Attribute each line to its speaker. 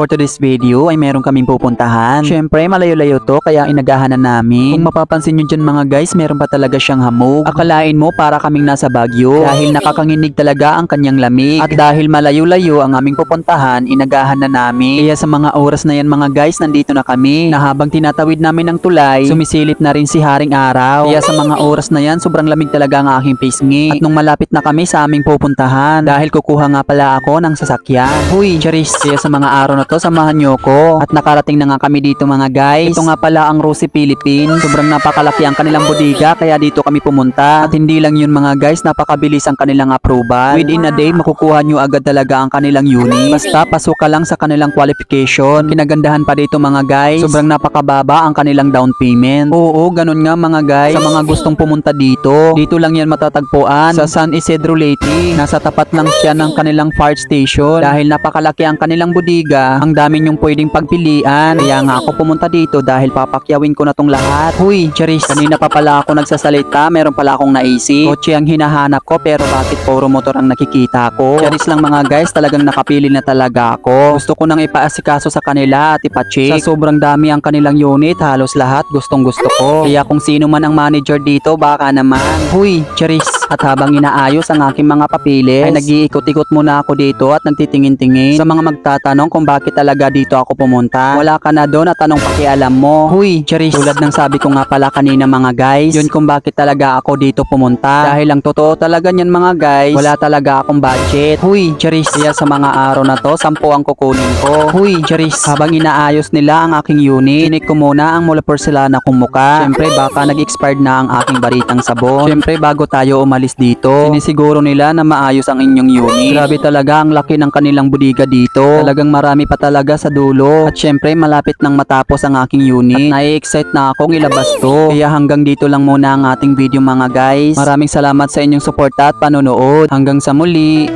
Speaker 1: for today's video ay meron kaming pupuntahan. Syempre malayo-layo to kaya inagahan na namin. Kung mapapansin nyo dyan mga guys, meron pa talaga siyang hamog. Akalain mo para kaming nasa Baguio dahil nakakanginig talaga ang kanyang lamig. At dahil malayo-layo ang aming pupuntahan, inagahan na namin. Kaya sa mga oras na yan mga guys, nandito na kami. Na habang tinatawid namin ang tulay, sumisilip na rin si Haring Araw. Kaya sa mga oras na yan, sobrang lamig talaga ang aking pisngi. At nung malapit na kami sa aming pupuntahan, dahil kukuha nga pala ako ng sasakyan. Huy, charis. Kaya sa mga araw na to, samahan nyo ko. At nakarating na nga kami dito mga guys. Ito nga pala ang Rosie Philippines. Sobrang napakalaki ang kanilang bodega, kaya dito kami pumunta. At hindi lang yun mga guys, napakabilis ang kanilang approval. Within a day, makukuha nyo agad talaga ang kanilang unit. Basta pasok ka lang sa kanilang qualification. Kinagandahan pa dito mga guys, sobrang napakababa ang kanilang down payment. Oo, ganun nga mga guys. Sa mga gustong pumunta dito lang yan matatagpuan sa San Isidro Leyte. Nasa tapat lang siya ng kanilang fire station. Dahil napakalaki ang kanilang bodega, ang dami nyong pwedeng pagpilian. Kaya nga ako pumunta dito dahil papakyawin ko na tong lahat. Huy, charis. Kanina pa pala ako nagsasalita, meron pala akong naisip. Kotse ang hinahanap ko pero bakit puro motor ang nakikita ko? Charis lang mga guys, talagang nakapili na talaga ako. Gusto ko nang ipaasikaso sa kanila at ipacheck. Sa sobrang dami ang kanilang unit, halos lahat gustong gusto ko. Kaya kung sino man ang manager dito, baka naman. Huy, charis. At habang inaayos ang aking mga papilis, ay nag-iikot-ikot muna ako dito at nagtitingin-tingin. Sa mga magtatanong kung bakit talaga dito ako pumunta, wala ka na doon at anong pakialam mo. Huy, charis. Tulad ng sabi ko nga pala kanina mga guys, yun kung bakit talaga ako dito pumunta. Dahil ang totoo talaga niyan mga guys, wala talaga akong budget. Huy, charis. Kaya sa mga araw na to, 10 ang kukunin ko. Huy, charis. Habang inaayos nila ang aking unit, tinik ko muna ang mula porcelana kong muka. Syempre baka nag-expired na ang aking baritang sabon. Syempre bago tayo umalis dito, sinisiguro nila na maayos ang inyong unit. Grabe talaga ang laki ng kanilang bodega dito. Talagang marami pa talaga sa dulo. At syempre malapit nang matapos ang aking unit. At nai-excite na akong ilabas to. Kaya hanggang dito lang muna ang ating video mga guys. Maraming salamat sa inyong suporta at panonood. Hanggang sa muli.